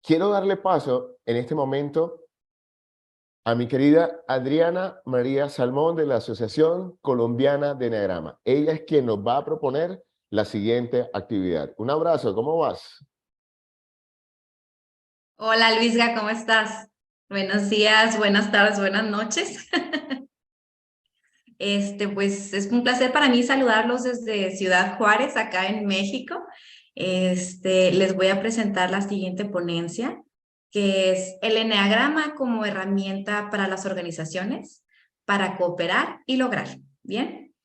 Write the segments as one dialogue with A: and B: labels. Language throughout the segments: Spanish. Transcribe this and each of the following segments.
A: quiero darle paso en este momento a mi querida Adriana María Salmón de la Asociación Colombiana de Eneagrama. Ella es quien nos va a proponer la siguiente actividad. Un abrazo, ¿cómo vas?
B: Hola Luisga, ¿cómo estás? Buenos días, buenas tardes, buenas noches. Pues es un placer para mí saludarlos desde Ciudad Juárez, acá en México. Les voy a presentar la siguiente ponencia, que es el eneagrama como herramienta para las organizaciones, para cooperar y lograr. Bien.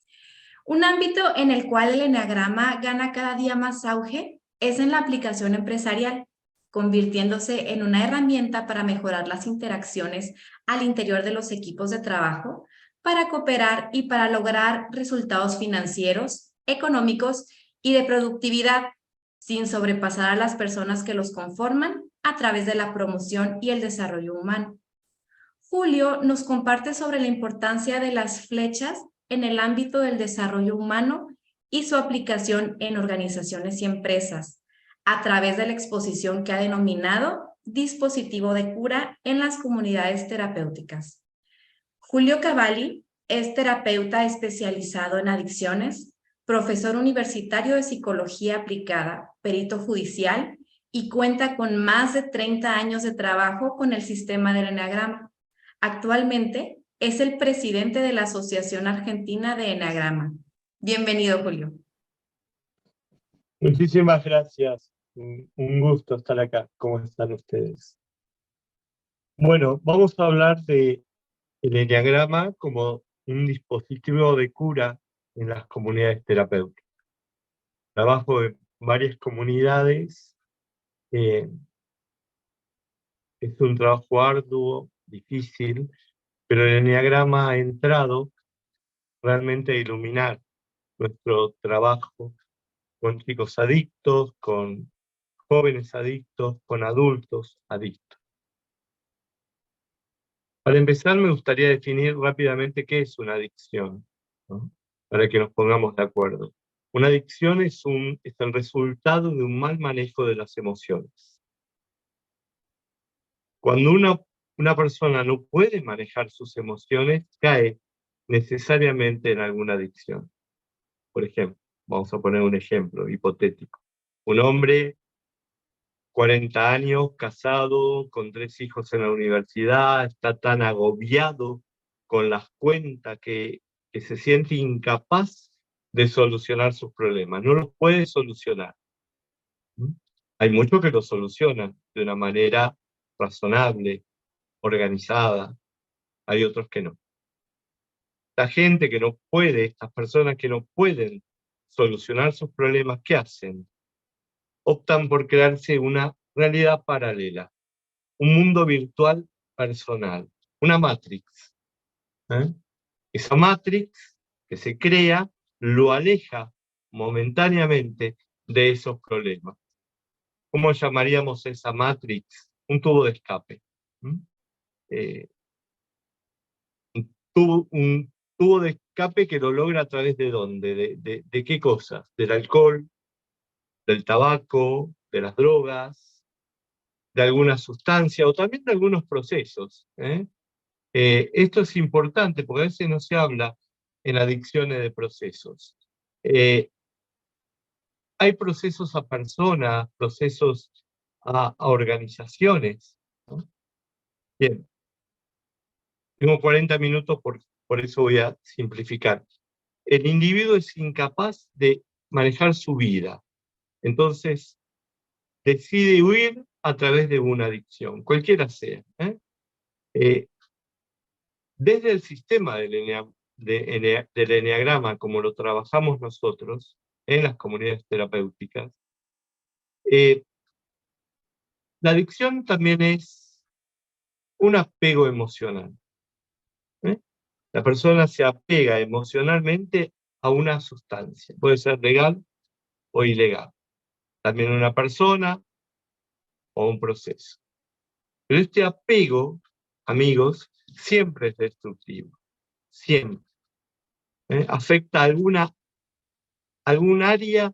B: Un ámbito en el cual el eneagrama gana cada día más auge es en la aplicación empresarial, convirtiéndose en una herramienta para mejorar las interacciones al interior de los equipos de trabajo, para cooperar y para lograr resultados financieros, económicos y de productividad, sin sobrepasar a las personas que los conforman a través de la promoción y el desarrollo humano. Julio nos comparte sobre la importancia de las flechas en el ámbito del desarrollo humano y su aplicación en organizaciones y empresas, a través de la exposición que ha denominado dispositivo de cura en las comunidades terapéuticas. Julio Cavalli es terapeuta especializado en adicciones, profesor universitario de psicología aplicada, perito judicial y cuenta con más de 30 años de trabajo con el sistema del eneagrama. Actualmente es el presidente de la Asociación Argentina de Eneagrama. Bienvenido, Julio.
C: Muchísimas gracias. Un gusto estar acá. ¿Cómo están ustedes? Bueno, vamos a hablar de el eneagrama como un dispositivo de cura en las comunidades terapéuticas. Trabajo en varias comunidades. Es un trabajo arduo, difícil, pero el eneagrama ha entrado realmente a iluminar nuestro trabajo con chicos adictos, con jóvenes adictos, con adultos adictos. Para empezar, me gustaría definir rápidamente qué es una adicción, ¿no? Para que nos pongamos de acuerdo. Una adicción es el resultado de un mal manejo de las emociones. Cuando una persona no puede manejar sus emociones, cae necesariamente en alguna adicción. Por ejemplo, vamos a poner un ejemplo hipotético. Un hombre 40 años, casado, con 3 hijos en la universidad, está tan agobiado con las cuentas que se siente incapaz de solucionar sus problemas. No los puede solucionar. Hay muchos que los solucionan de una manera razonable, organizada. Hay otros que no. La gente que no puede, estas personas que no pueden solucionar sus problemas, ¿qué hacen? Optan por crearse una realidad paralela, un mundo virtual personal, una Matrix. Esa Matrix que se crea lo aleja momentáneamente de esos problemas. ¿Cómo llamaríamos esa Matrix? Un tubo de escape. Un tubo de escape que lo logra a través de ¿dónde? ¿De qué cosas? Del alcohol, del tabaco, de las drogas, de alguna sustancia o también de algunos procesos. Esto es importante porque a veces no se habla en adicciones de procesos. Hay procesos a personas, procesos a organizaciones, ¿no? Bien, tengo 40 minutos, por eso voy a simplificar. El individuo es incapaz de manejar su vida, entonces decide huir a través de una adicción, cualquiera sea. Desde el sistema del eneagrama, como lo trabajamos nosotros en las comunidades terapéuticas, la adicción también es un apego emocional. La persona se apega emocionalmente a una sustancia, puede ser legal o ilegal, también una persona o un proceso. Pero este apego, amigos, siempre es destructivo, siempre. Afecta a algún área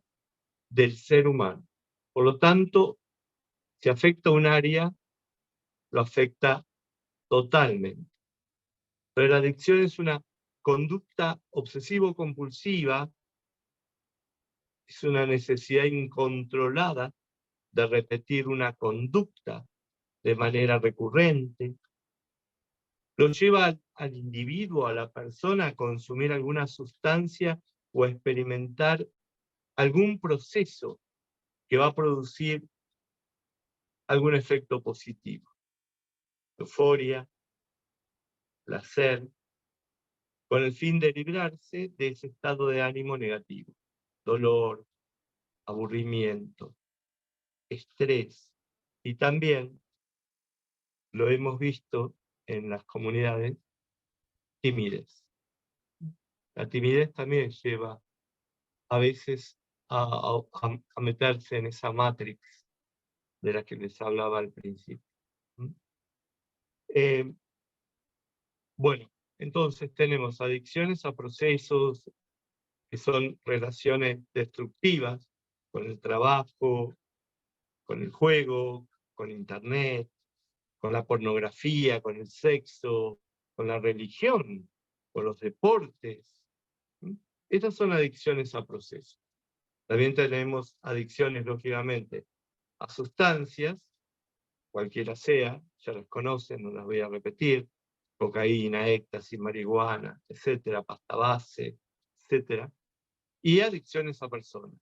C: del ser humano. Por lo tanto, Si afecta un área, lo afecta totalmente. Pero la adicción es una conducta obsesivo-compulsiva, es una necesidad incontrolada de repetir una conducta de manera recurrente. Lo lleva al individuo, a la persona, a consumir alguna sustancia o a experimentar algún proceso que va a producir algún efecto positivo. Euforia, placer, con el fin de librarse de ese estado de ánimo negativo. Dolor, aburrimiento, estrés. Y también, lo hemos visto en las comunidades, timidez. La timidez también lleva a veces a meterse en esa matrix de la que les hablaba al principio. Bueno, entonces tenemos adicciones a procesos que son relaciones destructivas con el trabajo, con el juego, con internet, con la pornografía, con el sexo, con la religión, con los deportes. Estas son adicciones a procesos. También tenemos adicciones, lógicamente, a sustancias, cualquiera sea, ya las conocen, no las voy a repetir, cocaína, éxtasis, marihuana, etcétera, pasta base, etcétera, y adicciones a personas.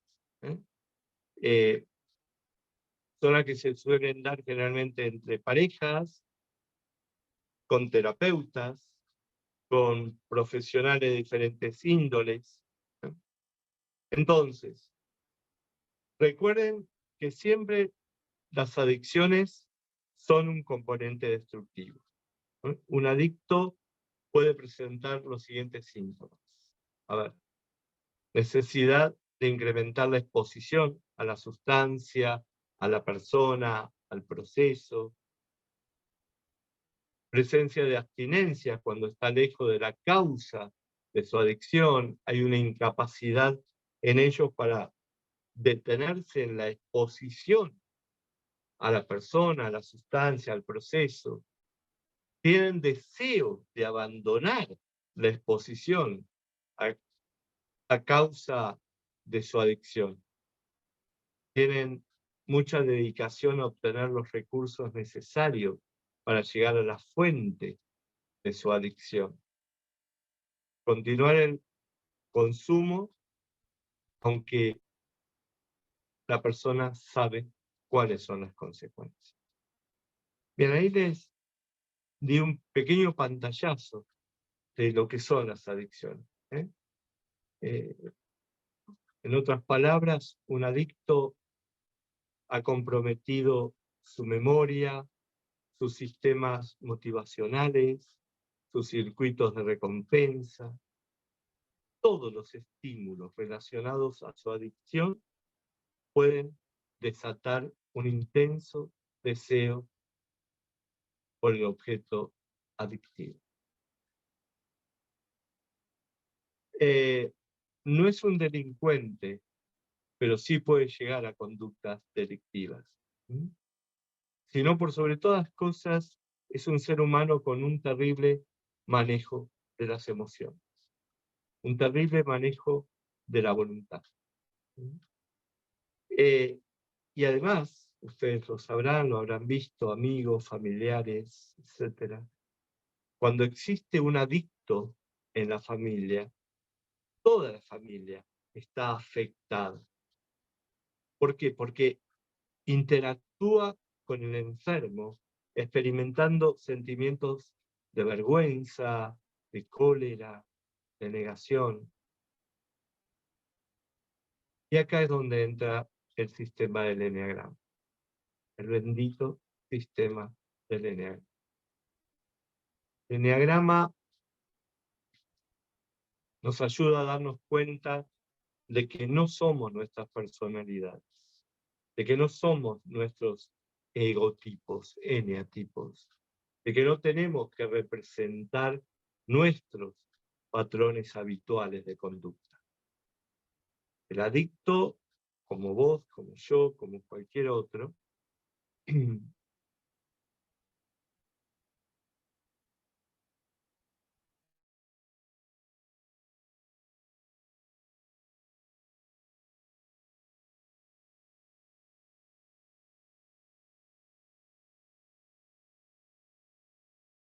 C: Son las que se suelen dar generalmente entre parejas, con terapeutas, con profesionales de diferentes índoles. Entonces, recuerden que siempre las adicciones son un componente destructivo. Un adicto puede presentar los siguientes síntomas. A ver, necesidad de incrementar la exposición a la sustancia, a la persona, al proceso. Presencia de abstinencia cuando está lejos de la causa de su adicción. Hay una incapacidad en ellos para detenerse en la exposición a la persona, a la sustancia, al proceso. Tienen deseo de abandonar la exposición a causa de su adicción. Tienen mucha dedicación a obtener los recursos necesarios para llegar a la fuente de su adicción. Continuar el consumo, aunque la persona sabe cuáles son las consecuencias. Bien, ahí les di un pequeño pantallazo de lo que son las adicciones. En otras palabras, un adicto ha comprometido su memoria, sus sistemas motivacionales, sus circuitos de recompensa. Todos los estímulos relacionados a su adicción pueden desatar un intenso deseo por el objeto adictivo. No es un delincuente, pero sí puede llegar a conductas delictivas. Sino por sobre todas las cosas, es un ser humano con un terrible manejo de las emociones, un terrible manejo de la voluntad. Y además, ustedes lo sabrán, lo habrán visto, amigos, familiares, etc. Cuando existe un adicto en la familia, toda la familia está afectada. ¿Por qué? Porque interactúa con el enfermo, experimentando sentimientos de vergüenza, de cólera, de negación. Y acá es donde entra el sistema del eneagrama, el bendito sistema del eneagrama. El eneagrama nos ayuda a darnos cuenta de que no somos nuestras personalidades, de que no somos nuestros egotipos, eneatipos, de que no tenemos que representar nuestros patrones habituales de conducta. El adicto, como vos, como yo, como cualquier otro,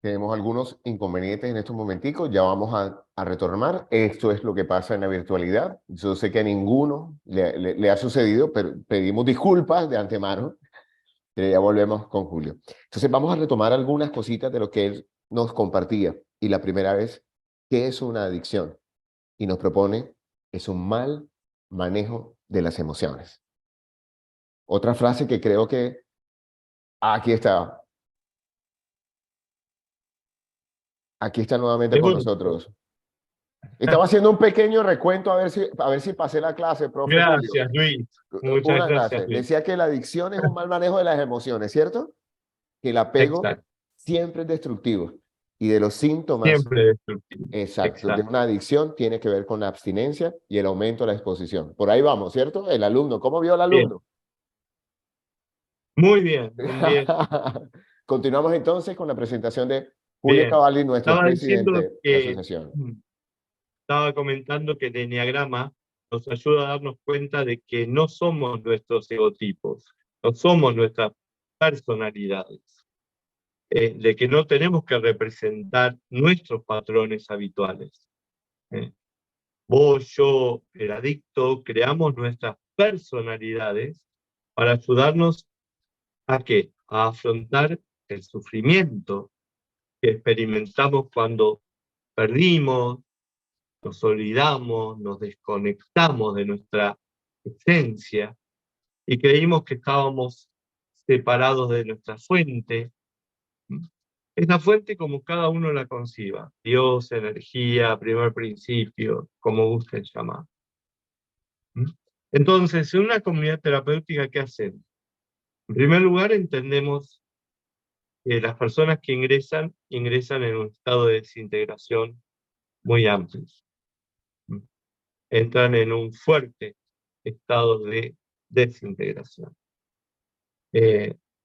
A: Tenemos algunos inconvenientes en estos momenticos, ya vamos a retornar. Esto es lo que pasa en la virtualidad. Yo sé que a ninguno le ha sucedido, pero pedimos disculpas de antemano, pero ya volvemos con Julio. Entonces vamos a retomar algunas cositas de lo que él nos compartía. Y la primera vez, ¿qué es una adicción? Y nos propone, es un mal manejo de las emociones. Otra frase que creo que, aquí está nuevamente
C: Es
A: con
C: bonito.
A: nosotros. Estaba haciendo un pequeño recuento a ver si pasé la clase, profe Julio.
C: Gracias, Luis. Muchas
A: Una
C: gracias,
A: clase.
C: Luis.
A: Decía que la adicción es un mal manejo de las emociones, ¿cierto? Que el apego
C: Exacto.
A: siempre es destructivo. Y de los síntomas,
C: Siempre destructivo.
A: exacto, de
C: Exacto.
A: una adicción tiene que ver con la abstinencia y el aumento de la exposición. Por ahí vamos, ¿cierto? El alumno, ¿cómo vio el
C: Bien.
A: alumno?
C: Muy bien, bien,
A: Continuamos entonces con la presentación de Julio
C: bien.
A: Cavalli, nuestro
C: Estaba diciendo
A: presidente de la
C: que,
A: asociación.
C: estaba comentando que el eneagrama nos ayuda a darnos cuenta de que no somos nuestros egotipos, no somos nuestras personalidades, de que no tenemos que representar nuestros patrones habituales. Vos, yo, el adicto, creamos nuestras personalidades para ayudarnos ¿a qué? A afrontar el sufrimiento que experimentamos cuando perdimos, nos olvidamos, nos desconectamos de nuestra esencia y creímos que estábamos separados de nuestra fuente. Esa fuente como cada uno la conciba, Dios, energía, primer principio, como gusten llamar. Entonces, en una comunidad terapéutica, ¿qué hacemos? En primer lugar, entendemos que las personas que ingresan en un estado de desintegración muy amplio. Entran en un fuerte estado de desintegración.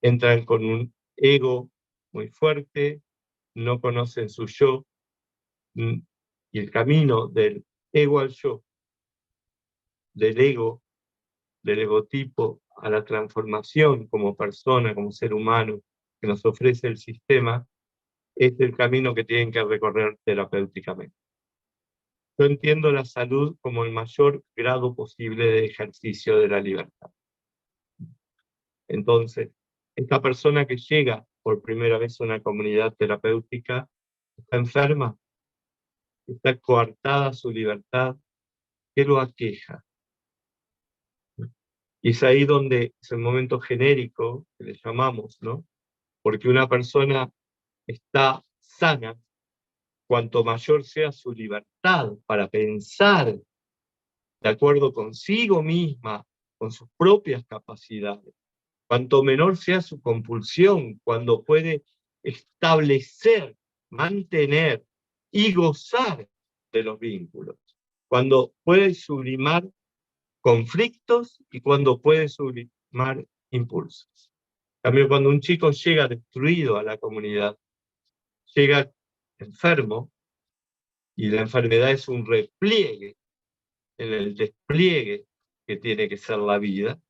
C: Entran con un ego muy fuerte, no conocen su yo, y el camino del ego al yo, del egotipo a la transformación como persona, como ser humano, que nos ofrece el sistema, es el camino que tienen que recorrer terapéuticamente. Yo entiendo la salud como el mayor grado posible de ejercicio de la libertad. Entonces, esta persona que llega por primera vez a una comunidad terapéutica está enferma, está coartada su libertad, ¿qué lo aqueja? Y es ahí donde es el momento genérico que le llamamos, ¿no? Porque una persona está sana cuanto mayor sea su libertad para pensar de acuerdo consigo misma, con sus propias capacidades. Cuanto menor sea su compulsión, cuando puede establecer, mantener y gozar de los vínculos. Cuando puede sublimar conflictos y cuando puede sublimar impulsos. También cuando un chico llega destruido a la comunidad, llega enfermo, y la enfermedad es un repliegue en el despliegue que tiene que ser la vida,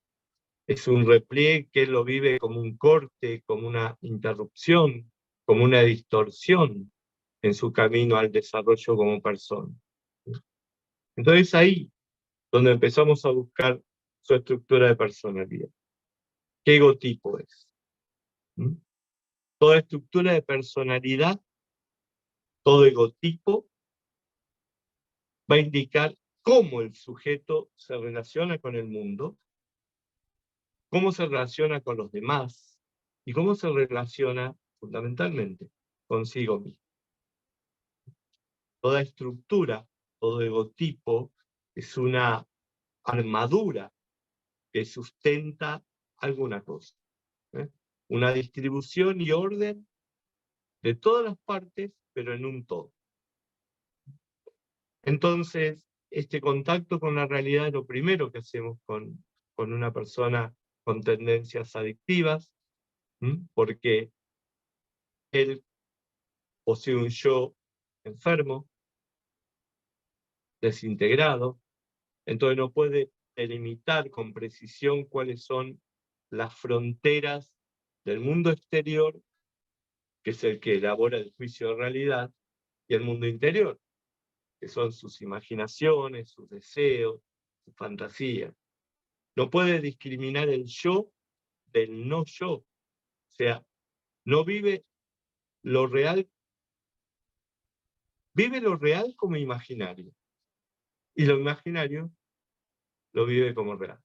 C: es un repliegue que él lo vive como un corte, como una interrupción, como una distorsión en su camino al desarrollo como persona. Entonces ahí donde empezamos a buscar su estructura de personalidad. ¿Qué egotipo es? Toda estructura de personalidad, todo egotipo, va a indicar cómo el sujeto se relaciona con el mundo, cómo se relaciona con los demás y cómo se relaciona fundamentalmente consigo mismo. Toda estructura, todo egotipo es una armadura que sustenta alguna cosa. Una distribución y orden de todas las partes, pero en un todo. Entonces, este contacto con la realidad es lo primero que hacemos con una persona con tendencias adictivas. Porque él posee un yo enfermo, desintegrado, entonces no puede delimitar con precisión cuáles son las fronteras del mundo exterior, que es el que elabora el juicio de realidad, y el mundo interior, que son sus imaginaciones, sus deseos, sus fantasías. No puede discriminar el yo del no yo. O sea, no vive lo real como imaginario, y lo imaginario lo vive como real.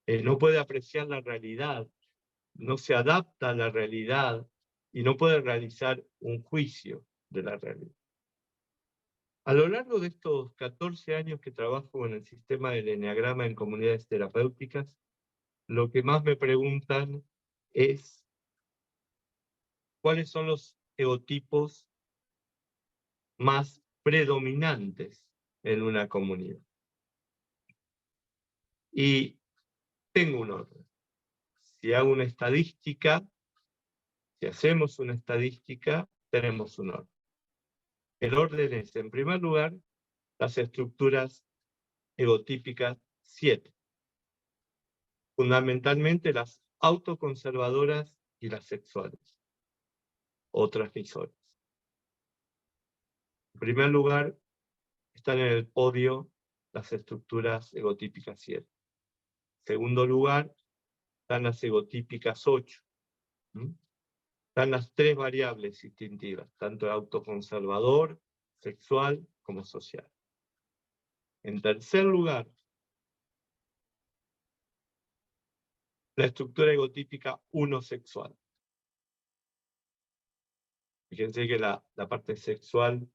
C: No puede apreciar la realidad, no se adapta a la realidad y no puede realizar un juicio de la realidad. A lo largo de estos 14 años que trabajo en el sistema del eneagrama en comunidades terapéuticas, lo que más me preguntan es cuáles son los eotipos más predominantes en una comunidad. Y tengo un orden. Si hago una estadística, si hacemos una estadística, tenemos un orden. El orden es, en primer lugar, las estructuras egotípicas 7. Fundamentalmente las autoconservadoras y las sexuales, o transmisores. En primer lugar, están en el podio las estructuras egotípicas 7. En segundo lugar, están las egotípicas 8. Están las 3 variables instintivas, tanto autoconservador, sexual como social. En tercer lugar, la estructura egotípica 1 sexual. Fíjense que la parte sexual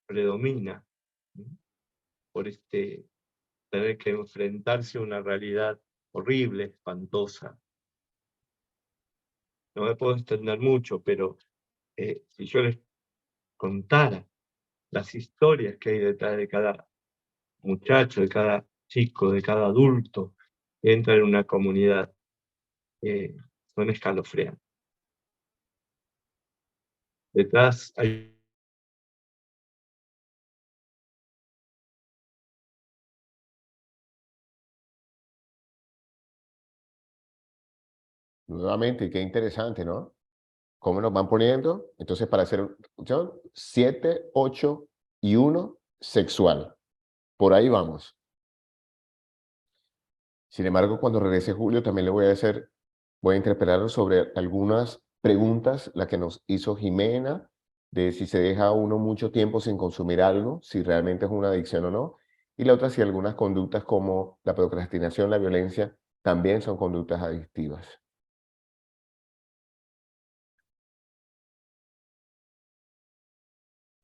C: predomina por tener que enfrentarse a una realidad horrible, espantosa. No me puedo extender mucho, pero si yo les contara las historias que hay detrás de cada muchacho, de cada chico, de cada adulto que entra en una comunidad, son escalofriantes. Detrás hay
A: Nuevamente, qué interesante, ¿no? ¿Cómo nos van poniendo? Entonces, para hacer 7, 8 y 1 sexual. Por ahí vamos. Sin embargo, cuando regrese Julio, también le voy a interpelarlo sobre algunas preguntas, la que nos hizo Jimena, de si se deja uno mucho tiempo sin consumir algo, si realmente es una adicción o no. Y la otra, si algunas conductas como la procrastinación, la violencia, también son conductas adictivas.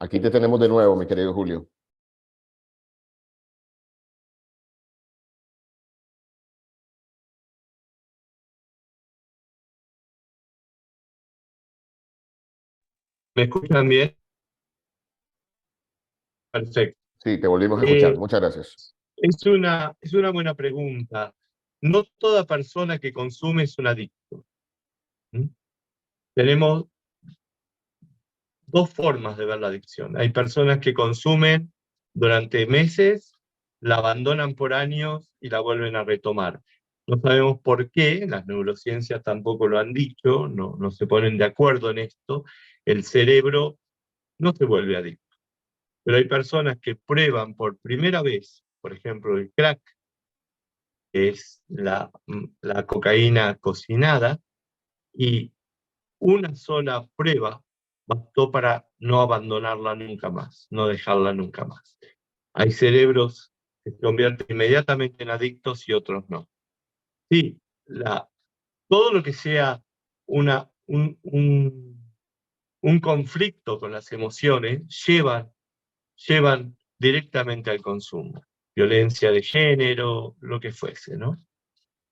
A: Aquí te tenemos de nuevo, mi querido Julio.
C: ¿Me escuchan bien? Perfecto.
A: Sí, te volvimos a escuchar. Muchas gracias.
C: Es una buena pregunta. No toda persona que consume es un adicto. Tenemos 2 formas de ver la adicción. Hay personas que consumen durante meses, la abandonan por años y la vuelven a retomar. No sabemos por qué, las neurociencias tampoco lo han dicho, no se ponen de acuerdo en esto. El cerebro no se vuelve adicto. Pero hay personas que prueban por primera vez, por ejemplo, el crack, que es la cocaína cocinada, y una sola prueba bastó para no abandonarla nunca más, no dejarla nunca más. Hay cerebros que se convierten inmediatamente en adictos y otros no. Sí, todo lo que sea un conflicto con las emociones llevan directamente al consumo. Violencia de género, lo que fuese, ¿no?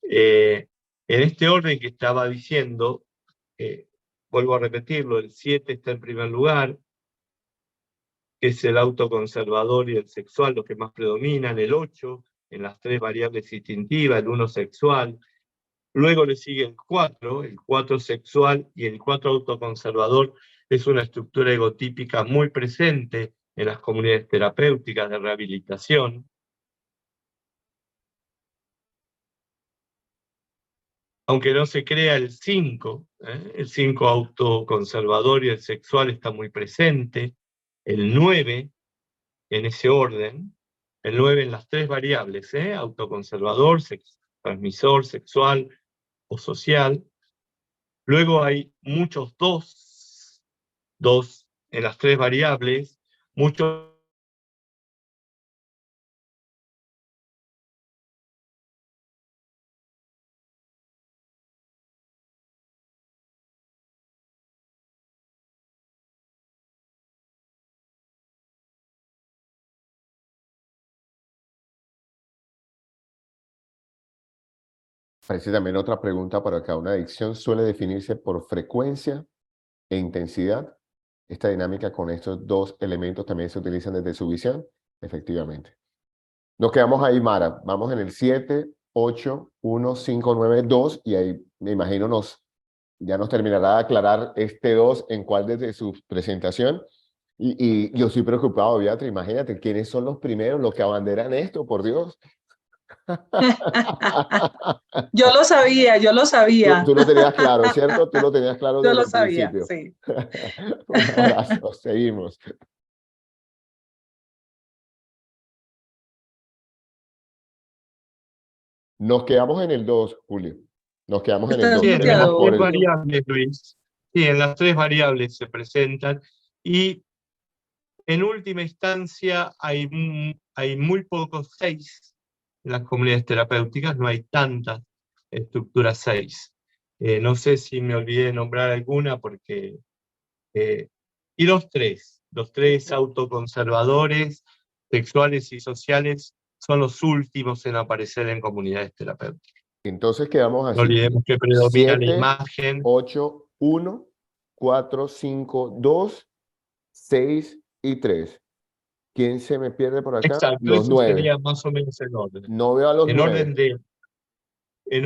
C: En este orden que estaba diciendo, vuelvo a repetirlo, el 7 está en primer lugar, que es el autoconservador y el sexual, los que más predominan, el 8 en las 3 variables instintivas, el 1 sexual, Luego le sigue el 4 sexual, y el 4 autoconservador es una estructura egotípica muy presente en las comunidades terapéuticas de rehabilitación. Aunque no se crea el 5, el 5 autoconservador y el sexual está muy presente. El 9, en ese orden, el 9 en las 3 variables, autoconservador, transmisor, sexual o social. Luego hay muchos 2 en las 3 variables, muchos
A: Parece también otra pregunta para acá. ¿Una adicción suele definirse por frecuencia e intensidad? Esta dinámica con estos dos elementos también se utilizan desde su visión. Efectivamente. Nos quedamos ahí, Mara. Vamos en el 7, 8, 1, 5, 9, 2 y ahí me imagino ya nos terminará de aclarar este 2 en cuál desde su presentación. Y yo estoy preocupado, Beatriz. Imagínate, ¿quiénes son los primeros, los que abanderan esto, por Dios?
D: Yo lo sabía, yo lo sabía.
A: Tú lo tenías claro, ¿cierto? Tú lo tenías claro
D: Yo
A: desde
D: lo
A: el
D: sabía,
A: principio.
D: sí.
A: Un abrazo, seguimos. Nos quedamos en el 2, Julio. Nos quedamos en el 2.
D: Estás
C: Sí, en las
D: muteado,
C: 3
A: Por el,
D: Julio.
C: variables, Luis. Sí, en las 3 variables se presentan, y en última instancia hay muy pocos 6 en las comunidades terapéuticas, no hay tantas estructuras 6. No sé si me olvidé de nombrar alguna porque... y los 3 autoconservadores, sexuales y sociales, son los últimos en aparecer en comunidades terapéuticas.
A: entonces quedamos
C: No
A: así.
C: olvidemos que predomina la
A: 7,
C: imagen.
A: 8, 1, 4, 5, 2, 6 y 3. ¿Quién se me pierde por acá?
C: Exacto,
A: Los
C: eso
A: 9.
C: sería más o menos el orden.
A: No veo a los
C: En
A: 9.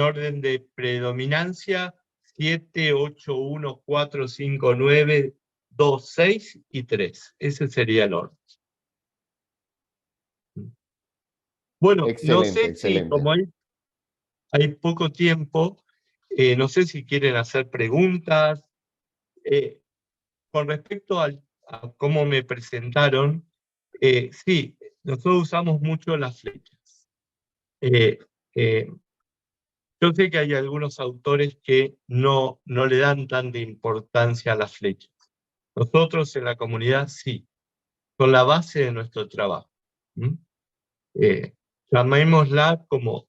C: orden de predominancia, 7, 8, 1, 4, 5, 9, 2, 6 y 3. Ese sería el orden. Bueno, no
A: Excelente,
C: sé si,
A: excelente.
C: como hay poco tiempo, no sé si quieren hacer preguntas. Con respecto a cómo me presentaron, sí, nosotros usamos mucho las flechas. Eh, eh, Yo sé que hay algunos autores que no le dan tanta importancia a las flechas. Nosotros en la comunidad sí, son la base de nuestro trabajo. Llamémosla como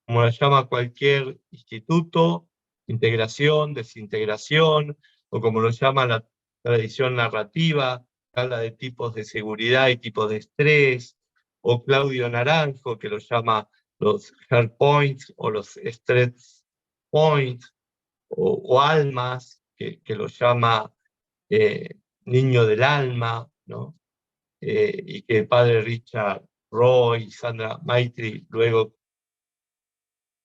C: la llama cualquier instituto, integración, desintegración, o como lo llama la tradición narrativa, habla de tipos de seguridad y tipos de estrés, o Claudio Naranjo, que lo llama los hard points o los stress points, o almas, que lo llama niño del alma, ¿no? Y que el padre Richard Roy y Sandra Maitri luego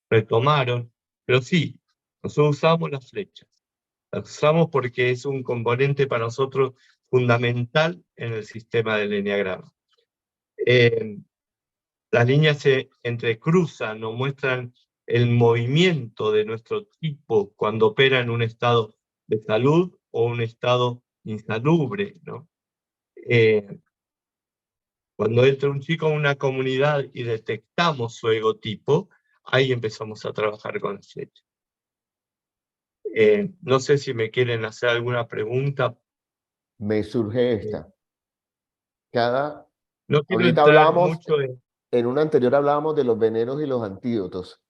C: retomaron. Pero sí, nosotros usamos las flechas. Las usamos porque es un componente para nosotros fundamental en el sistema del eneagrama. Las líneas se entrecruzan, nos muestran el movimiento de nuestro tipo cuando opera en un estado de salud o un estado insalubre, ¿no? Cuando entra un chico a una comunidad y detectamos su egotipo, ahí empezamos a trabajar con las flechas. No sé si me quieren hacer alguna pregunta.
A: Me surge esta.
C: No quiero
A: Ahorita
C: entrar
A: hablamos,
C: mucho en...
A: en una anterior hablábamos de los venenos y los antídotos.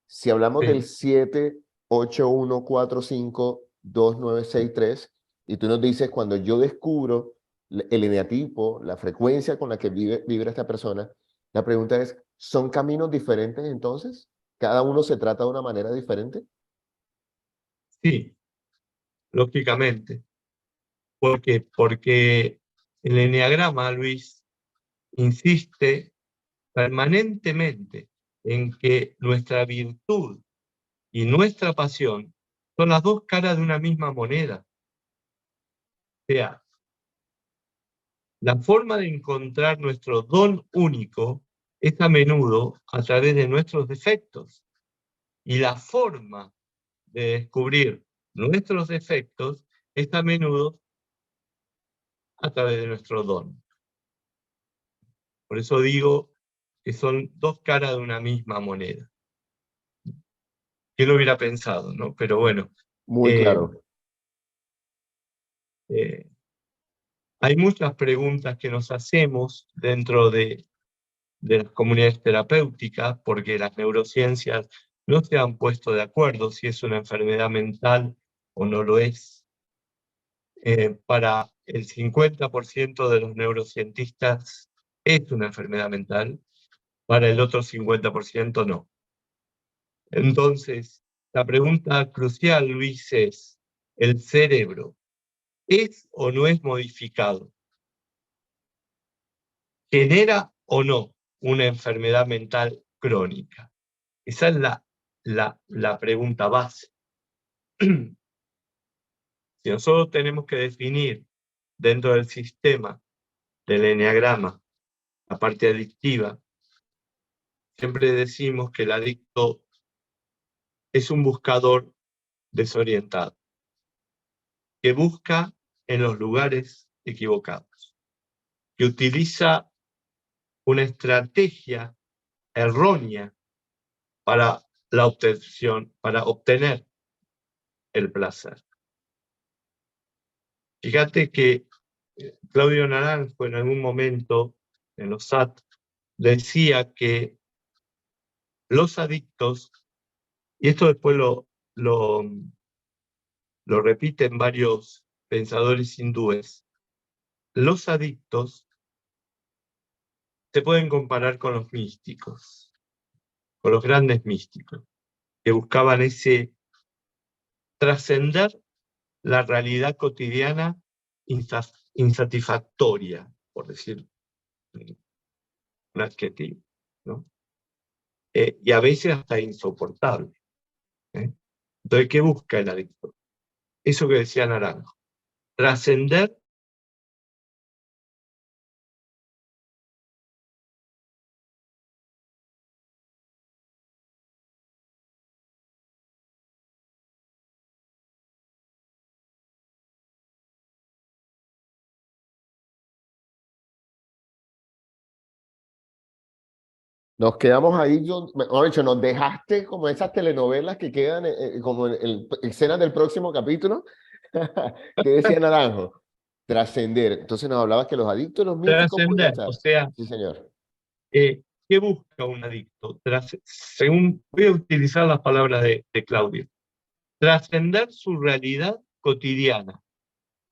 A: Si hablamos del 7, 8, 1, 4, 5, 2, 9, 6, 3, y tú nos dices, cuando yo descubro el eneatipo, la frecuencia con la que vibra esta persona, la pregunta es, ¿son caminos diferentes entonces? ¿Cada uno se trata de una manera diferente?
C: Sí, lógicamente. ¿Por qué? Porque el eneagrama, Luis, insiste permanentemente en que nuestra virtud y nuestra pasión son las dos caras de una misma moneda. O sea, la forma de encontrar nuestro don único es a menudo a través de nuestros defectos. Y la forma de descubrir nuestros defectos es a menudo a través de nuestro don. Por eso digo que son dos caras de una misma moneda. ¿Quién lo hubiera pensado, no? Pero bueno.
A: Muy claro.
C: Hay muchas preguntas que nos hacemos dentro de las comunidades terapéuticas, porque las neurociencias no se han puesto de acuerdo si es una enfermedad mental o no lo es. Para el 50% de los neurocientistas es una enfermedad mental, para el otro 50% no. Entonces, la pregunta crucial, Luis, es: ¿el cerebro es o no es modificado? ¿Genera o no una enfermedad mental crónica? Esa es la pregunta base. Si nosotros tenemos que definir dentro del sistema del eneagrama la parte adictiva, siempre decimos que el adicto es un buscador desorientado, que busca en los lugares equivocados, que utiliza una estrategia errónea para la obtención, para obtener el placer. Fíjate que Claudio Naranjo en algún momento en los SAT decía que los adictos, y esto después lo repiten varios pensadores hindúes, los adictos se pueden comparar con los místicos, con los grandes místicos, que buscaban ese trascender la realidad cotidiana insatisfactoria, por decir un adjetivo, ¿no? Y a veces hasta insoportable. Entonces, ¿qué busca el adicto? Eso que decía Naranjo, trascender
A: Nos quedamos ahí, mejor dicho, nos dejaste como esas telenovelas que quedan como en escenas del próximo capítulo. ¿Qué decía Naranjo? Trascender. Entonces nos hablabas que los adictos, los místicos pueden
C: trascender,
A: estar.
C: o sea,
A: Sí, señor.
C: ¿qué busca un adicto? Según voy a utilizar las palabras de Claudio, trascender su realidad cotidiana,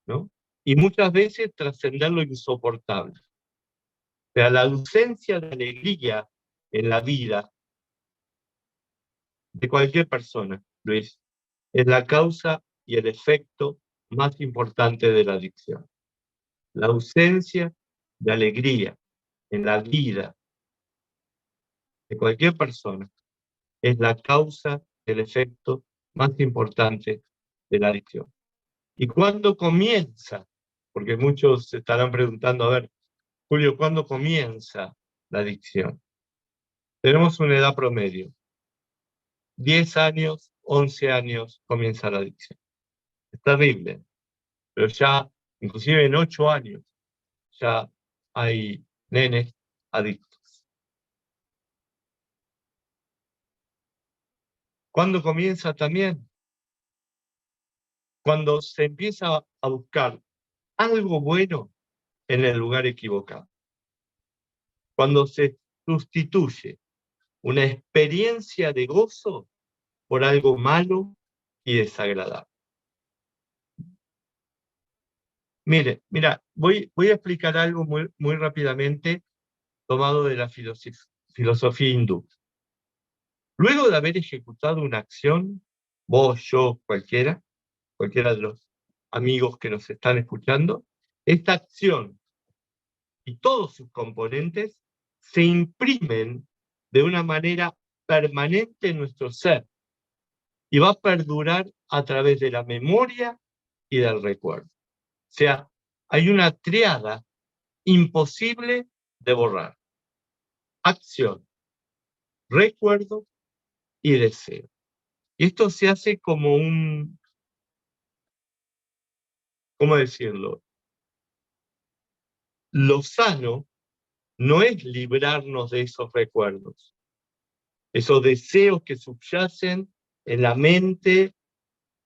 C: ¿no? Y muchas veces trascender lo insoportable. O sea, la ausencia de alegría en la vida de cualquier persona, Luis, es la causa y el efecto más importante de la adicción. La ausencia de alegría en la vida de cualquier persona es la causa, el efecto más importante de la adicción. ¿Y cuándo comienza? Porque muchos se estarán preguntando, a ver, Julio, ¿cuándo comienza la adicción? Tenemos una edad promedio. 10 años, 11 años comienza la adicción. Es terrible, pero ya, inclusive en 8 años, ya hay nenes adictos. ¿Cuándo comienza también? Cuando se empieza a buscar algo bueno en el lugar equivocado. Cuando se sustituye una experiencia de gozo por algo malo y desagradable. Mira, voy a explicar algo muy rápidamente tomado de la filosofía hindú. Luego de haber ejecutado una acción, vos, yo, cualquiera de los amigos que nos están escuchando, esta acción y todos sus componentes se imprimen de una manera permanente en nuestro ser y va a perdurar a través de la memoria y del recuerdo. O sea, hay una tríada imposible de borrar: acción, recuerdo y deseo. Y esto se hace como un, ¿cómo decirlo? Lo sano no es librarnos de esos recuerdos, esos deseos que subyacen en la mente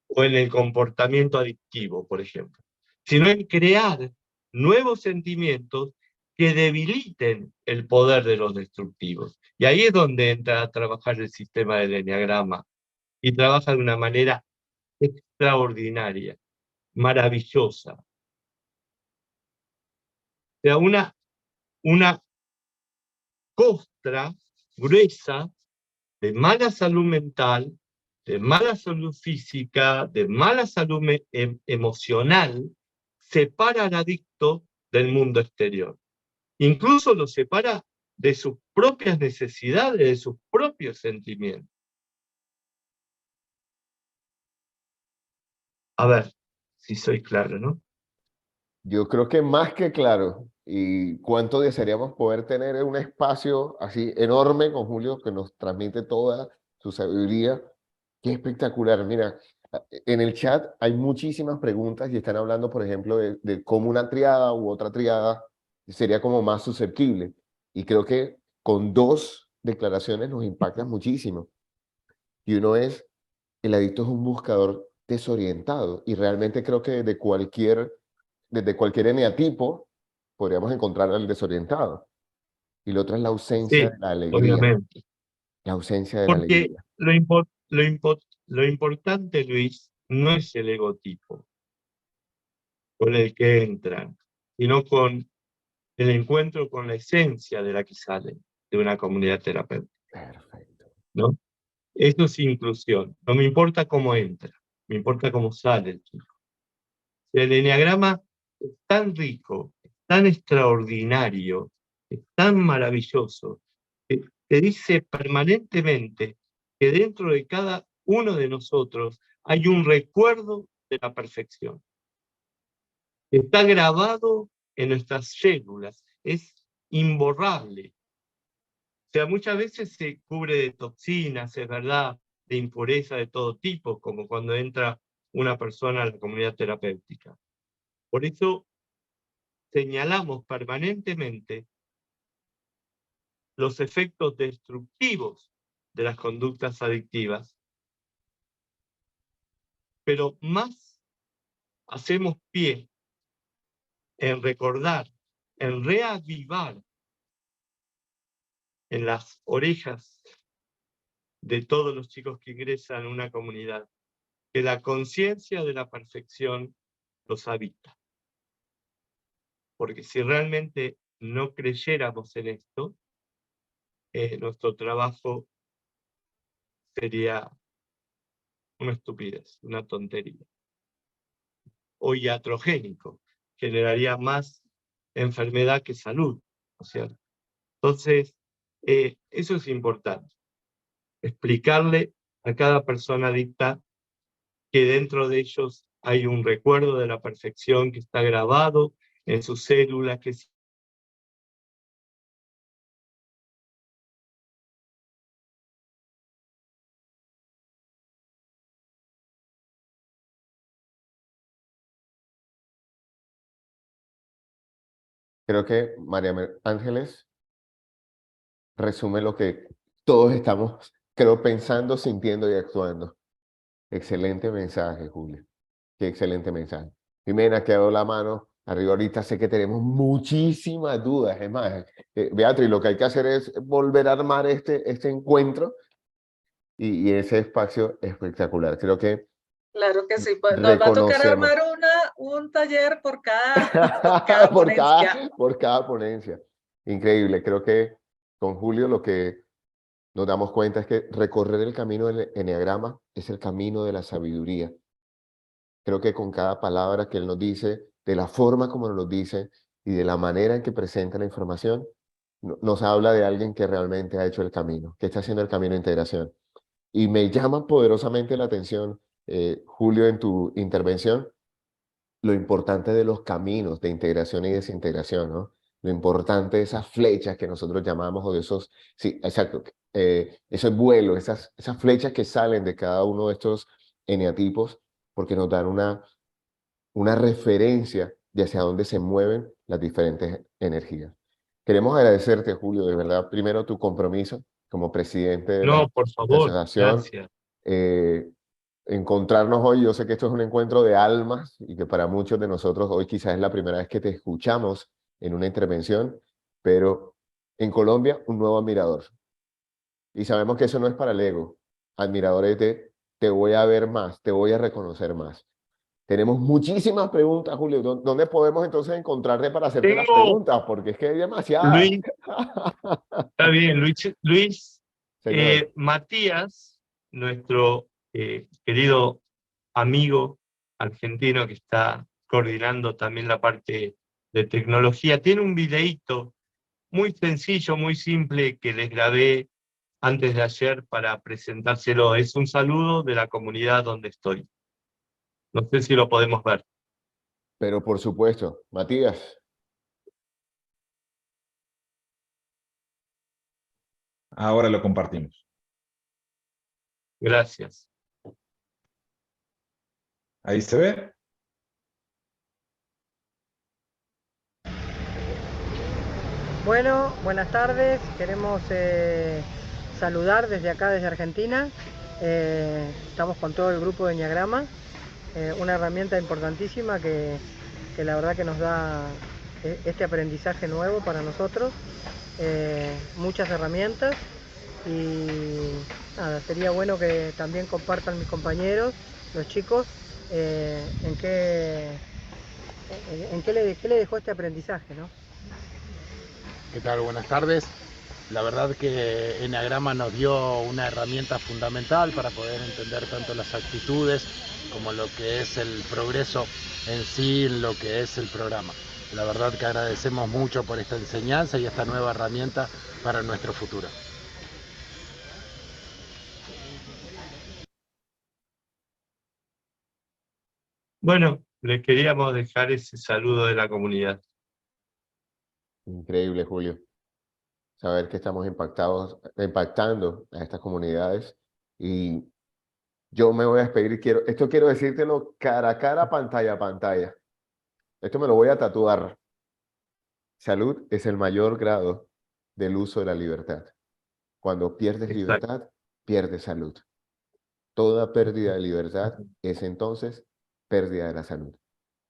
C: o en el comportamiento adictivo, por ejemplo, sino en crear nuevos sentimientos que debiliten el poder de los destructivos. Y ahí es donde entra a trabajar el sistema del eneagrama, y trabaja de una manera extraordinaria, maravillosa. O sea, una costra gruesa de mala salud mental, de mala salud física, de mala salud emocional, separa al adicto del mundo exterior. Incluso lo separa de sus propias necesidades, de sus propios sentimientos. A ver si soy claro, ¿no?
A: Yo creo que más que claro. Y cuánto desearíamos poder tener un espacio así enorme con Julio que nos transmite toda su sabiduría. Qué espectacular. Mira, en el chat hay muchísimas preguntas y están hablando, por ejemplo, de cómo una triada u otra triada sería como más susceptible. Y creo que con dos declaraciones nos impactan muchísimo. Y uno es, el adicto es un buscador desorientado. Y realmente creo que desde cualquier eneatipo podríamos encontrar al desorientado. Y lo otro es la ausencia
C: Sí,
A: de la alegría.
C: obviamente.
A: La ausencia de la
C: Porque
A: alegría.
C: lo importante, Luis, no es el egotipo con el que entran, sino con el encuentro con la esencia de la que salen de una comunidad terapéutica,
A: Perfecto.
C: ¿no? Eso es inclusión. No me importa cómo entra, me importa cómo sale el chico. El eneagrama es tan rico, es tan extraordinario, es tan maravilloso, que te dice permanentemente que dentro de cada uno de nosotros hay un recuerdo de la perfección. Está grabado en nuestras células, es imborrable. O sea, muchas veces se cubre de toxinas, es verdad, de impureza de todo tipo, como cuando entra una persona a la comunidad terapéutica. Por eso señalamos permanentemente los efectos destructivos de las conductas adictivas, pero más hacemos pie en recordar, en reavivar en las orejas de todos los chicos que ingresan a una comunidad, que la conciencia de la perfección los habita. Porque si realmente no creyéramos en esto, nuestro trabajo sería una estupidez, una tontería. O iatrogénico, generaría más enfermedad que salud, ¿no es cierto? Entonces, eso es importante, explicarle a cada persona adicta que dentro de ellos hay un recuerdo de la perfección que está grabado en sus células, que
A: Creo que María Ángeles resume lo que todos estamos, creo, pensando, sintiendo y actuando. Excelente mensaje, Julio. Qué excelente mensaje. Jimena, que ha dado la mano arriba ahorita. Sé que tenemos muchísimas dudas. Es más, Beatriz, lo que hay que hacer es volver a armar este encuentro y ese espacio espectacular. Creo que
D: Claro que sí, pues nos va a tocar
A: reconocemos
D: armar un taller por cada ponencia.
A: por cada ponencia. Increíble. Creo que con Julio lo que nos damos cuenta es que recorrer el camino del eneagrama es el camino de la sabiduría. Creo que con cada palabra que él nos dice, de la forma como nos lo dice y de la manera en que presenta la información, nos habla de alguien que realmente ha hecho el camino, que está haciendo el camino de integración. Y me llama poderosamente la atención, Julio, en tu intervención, lo importante de los caminos de integración y desintegración, ¿no? Lo importante de esas flechas que nosotros llamamos, o de esos, sí, exacto, esos vuelos, esas flechas que salen de cada uno de estos eneatipos, porque nos dan una referencia de hacia dónde se mueven las diferentes energías. Queremos agradecerte, Julio, de verdad, primero tu compromiso como presidente de
C: No,
A: la
C: por favor,
A: asociación.
C: gracias.
A: Encontrarnos hoy, yo sé que esto es un encuentro de almas y que para muchos de nosotros hoy quizás es la primera vez que te escuchamos en una intervención, pero en Colombia un nuevo admirador. Y sabemos que eso no es para el ego. Admiradores de te voy a ver más, te voy a reconocer más. Tenemos muchísimas preguntas, Julio. ¿Dónde podemos entonces encontrarte para hacerte las
C: Tengo,
A: preguntas? Porque es que hay demasiadas.
C: Luis, está bien, Luis,
A: Señor.
C: Matías, nuestro querido amigo argentino que está coordinando también la parte de tecnología, tiene un videíto muy sencillo, muy simple que les grabé antes de ayer para presentárselo. Es un saludo de la comunidad donde estoy. No sé si lo podemos ver.
A: Pero por supuesto, Matías.
E: Ahora lo compartimos.
C: Gracias.
E: Ahí se ve.
D: Bueno, buenas tardes. Queremos saludar desde acá, desde Argentina. Estamos con todo el grupo de Enneagrama, una herramienta importantísima que la verdad que nos da este aprendizaje nuevo para nosotros. Muchas herramientas y nada, sería bueno que también compartan mis compañeros, los chicos, en qué le dejó este aprendizaje, ¿no?
F: ¿Qué tal? Buenas tardes. La verdad que Enneagrama nos dio una herramienta fundamental para poder entender tanto las actitudes como lo que es el progreso en sí, lo que es el programa. La verdad que agradecemos mucho por esta enseñanza y esta nueva herramienta para nuestro futuro.
C: Bueno, les queríamos dejar ese saludo de la comunidad.
A: Increíble, Julio. Saber que estamos impactando a estas comunidades. Y yo me voy a despedir y quiero decírtelo cara a cara, pantalla a pantalla. Esto me lo voy a tatuar. Salud es el mayor grado del uso de la libertad. Cuando pierdes
C: Exacto.
A: libertad, pierdes salud. Toda pérdida de libertad es entonces pérdida de la salud.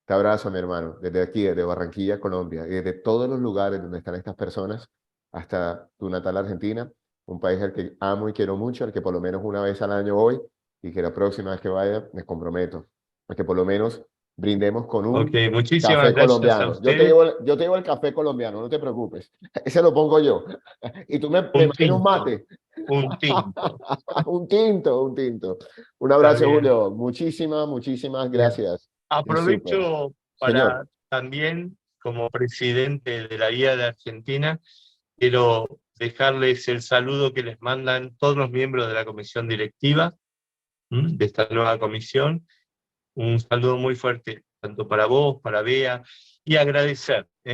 A: Te abrazo, mi hermano, desde aquí, desde Barranquilla, Colombia, y desde todos los lugares donde están estas personas, hasta tu natal Argentina, un país al que amo y quiero mucho, al que por lo menos una vez al año voy, y que la próxima vez que vaya me comprometo, a que por lo menos brindemos con
C: Ok,
A: un
C: muchísimas
A: café
C: gracias a
A: colombiano.
C: ustedes.
A: Yo te llevo el café colombiano, no te preocupes. Ese lo pongo yo. Y tú me
C: Un
A: pides un
C: tinto,
A: mate.
C: un tinto.
A: Un tinto, un tinto. Un
C: Está
A: abrazo,
C: bien.
A: Julio. Muchísimas
C: Bien.
A: gracias. Súper.
C: Aprovecho
A: Señor.
C: para también, como presidente de la Guía de Argentina, quiero dejarles el saludo que les mandan todos los miembros de la comisión directiva de esta nueva comisión. Un saludo muy fuerte, tanto para vos, para Bea, y agradecer o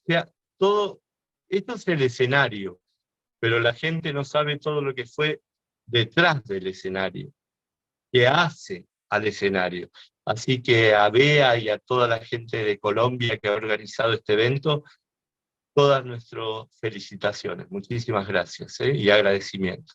C: sea, todo, esto es el escenario, pero la gente no sabe todo lo que fue detrás del escenario, que hace al escenario. Así que a Bea y a toda la gente de Colombia que ha organizado este evento, todas nuestras felicitaciones. Muchísimas gracias y agradecimiento.